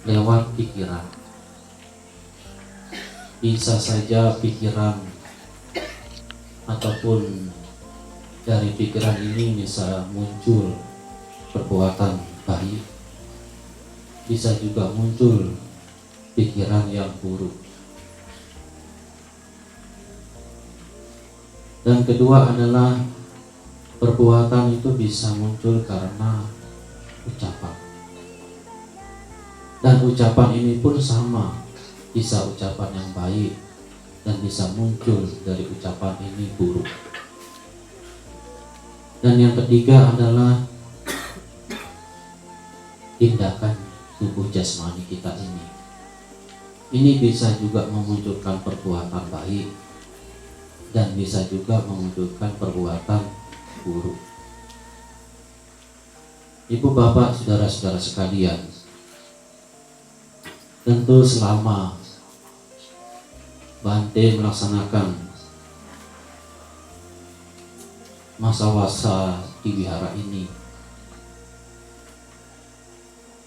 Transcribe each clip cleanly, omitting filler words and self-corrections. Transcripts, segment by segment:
lewat pikiran. Bisa saja pikiran ataupun dari pikiran ini bisa muncul perbuatan baik, bisa juga muncul pikiran yang buruk. Dan kedua adalah perbuatan itu bisa muncul karena ucapan. Dan ucapan ini pun sama, bisa ucapan yang baik dan bisa muncul dari ucapan ini buruk. Dan yang ketiga adalah tindakan tubuh jasmani kita ini. Ini bisa juga memunculkan perbuatan baik dan bisa juga memunculkan perbuatan buruk. Ibu bapak saudara-saudara sekalian, tentu selama Bante melaksanakan masa-masa di wihara ini,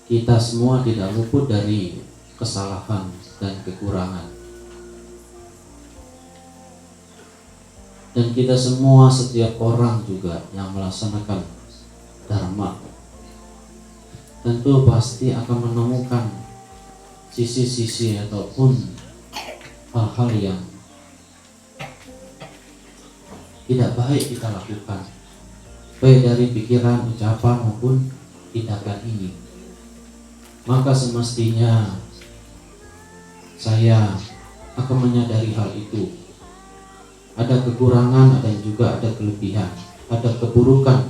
kita semua tidak luput dari kesalahan dan kekurangan. Dan kita semua, setiap orang juga yang melaksanakan dharma, tentu pasti akan menemukan sisi-sisi ataupun hal-hal yang tidak baik kita lakukan, baik dari pikiran, ucapan maupun tindakan ini. Maka semestinya saya akan menyadari hal itu. Ada kekurangan, ada juga ada kelebihan, ada keburukan,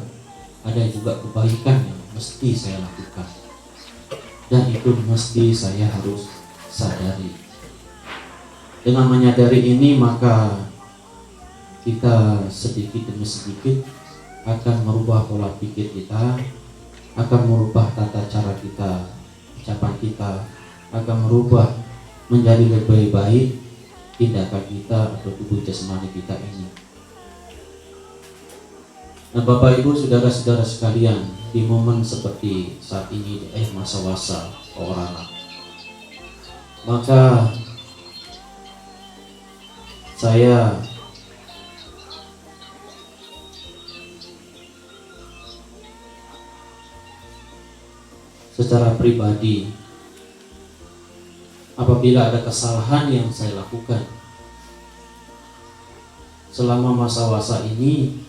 ada juga kebaikan yang mesti saya lakukan. Dan itu mesti saya harus sadari. Dengan menyadari ini, maka kita sedikit demi sedikit akan merubah pola pikir kita, akan merubah tata cara kita, ucapan kita, akan merubah menjadi lebih baik tindakan kita atau tubuh jasmani kita ini. Nah, Bapak Ibu saudara-saudara sekalian, di momen seperti saat ini, masa-masa orang, maka saya secara pribadi, apabila ada kesalahan yang saya lakukan selama masa-masa ini,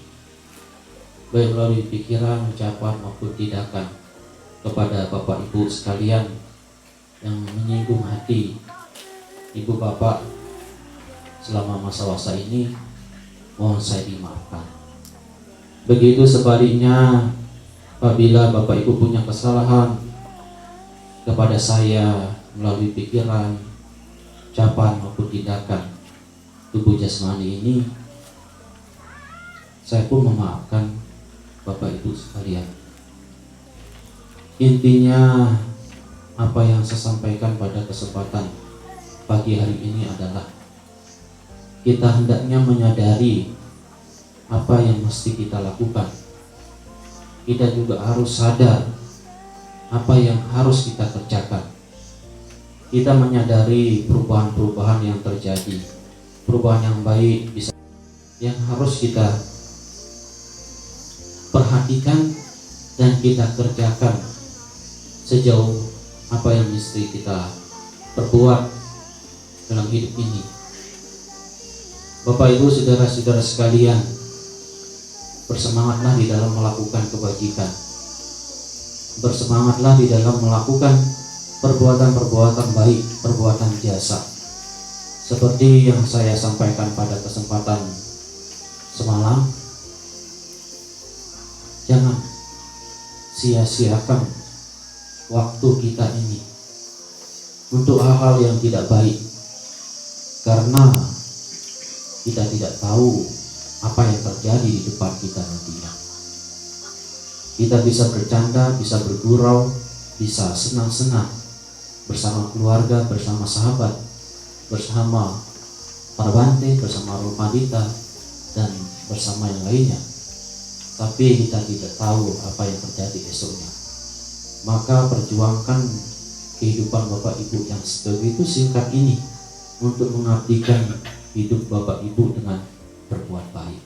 baik melalui pikiran, ucapan maupun tindakan, kepada Bapak Ibu sekalian yang menyinggung hati Ibu Bapak selama masa-masa ini, mohon saya dimaafkan. Begitu sebaliknya, apabila Bapak Ibu punya kesalahan kepada saya melalui pikiran, ucapan maupun tindakan tubuh jasmani ini, saya pun memaafkan Bapak Ibu sekalian. Intinya, apa yang saya sampaikan pada kesempatan pagi hari ini adalah kita hendaknya menyadari apa yang mesti kita lakukan. Kita juga harus sadar apa yang harus kita kerjakan. Kita menyadari perubahan-perubahan yang terjadi, perubahan yang baik bisa, yang harus kita perhatikan dan kita kerjakan sejauh apa yang mesti kita perbuat dalam hidup ini. Bapak Ibu saudara-saudara sekalian, bersemangatlah di dalam melakukan kebajikan, bersemangatlah di dalam melakukan perbuatan-perbuatan baik, perbuatan jasa, seperti yang saya sampaikan pada kesempatan semalam. Jangan sia-siakan waktu kita ini untuk hal-hal yang tidak baik, karena kita tidak tahu apa yang terjadi di depan kita nantinya. Kita bisa bercanda, bisa bergurau, bisa senang-senang bersama keluarga, bersama sahabat, bersama para Bante, bersama Rupadita, dan bersama yang lainnya. Tapi kita tidak tahu apa yang terjadi esoknya. Maka perjuangkan kehidupan Bapak Ibu yang sebegitu singkat ini untuk mengabdikan hidup Bapak Ibu dengan berbuat baik.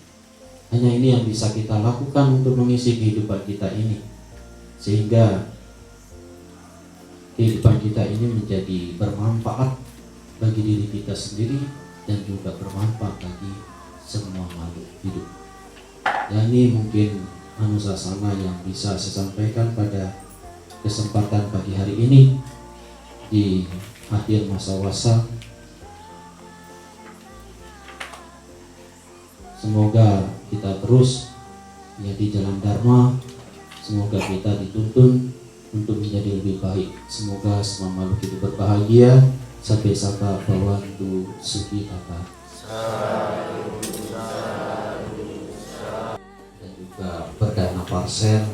Hanya ini yang bisa kita lakukan untuk mengisi kehidupan kita ini, sehingga kehidupan kita ini menjadi bermanfaat bagi diri kita sendiri dan juga bermanfaat bagi semua makhluk hidup. Dan ini mungkin anusasana yang bisa saya sampaikan pada kesempatan pagi hari ini di akhir masa wasa. Semoga kita terus di jalan Dharma. Semoga kita dituntun untuk menjadi lebih baik. Semoga semua makhluk hidup berbahagia. Sampai saka bawantu suki kata. Dan juga berdana parcel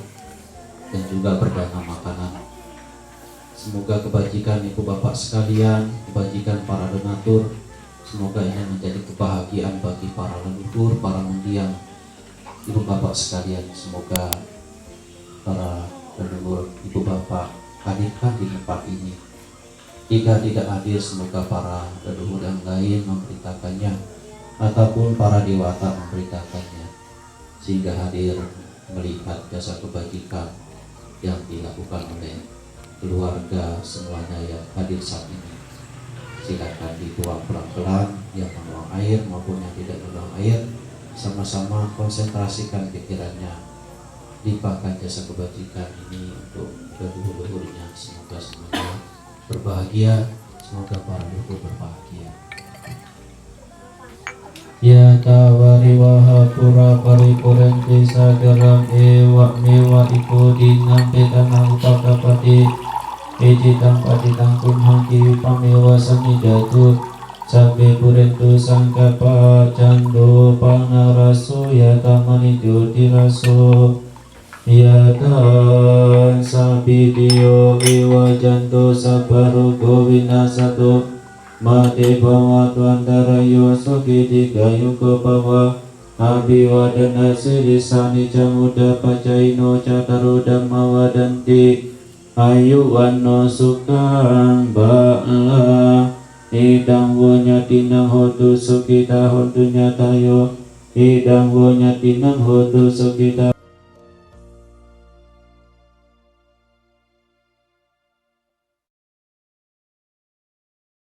dan juga berdana makanan. Semoga kebajikan Ibu Bapak sekalian, kebajikan para donatur, semoga ini menjadi kebahagiaan bagi para leluhur, para mendiang Ibu Bapak sekalian. Semoga para leluhur Ibu Bapak hadirkan di tempat ini. Jika tidak hadir, semoga para leluhur yang lain memberitakannya ataupun para dewata memberitakannya, sehingga hadir melihat jasa kebajikan yang dilakukan oleh keluarga semuanya yang hadir saat ini. Silakan dituang pelan-pelan, yang menuang air maupun yang tidak menuang air, sama-sama konsentrasikan pikirannya, limpahkan jasa kebajikan ini untuk leluhur-leluhurnya. Semoga semuanya berbahagia, semoga para leluhur berbahagia. Ya tawari waha pura paripurenti sagaram ewa mewa iku dinampe tanah upakapati ejitang patitang kumhangki pamewa samidatu sabe purentu sangkapa cando panaraso yatamani jodiraso yatan sabidiyo ewa janto sabaru gowinasato mate bawa tuantara yosoki digayu ke bawah abiwadana sirisani jamuda pacaino cataru dhammawadanti ayu wano sukang ba'la idang wonya tinang hotu sukita hotu nyatayo idang wonya tinang hotu sukita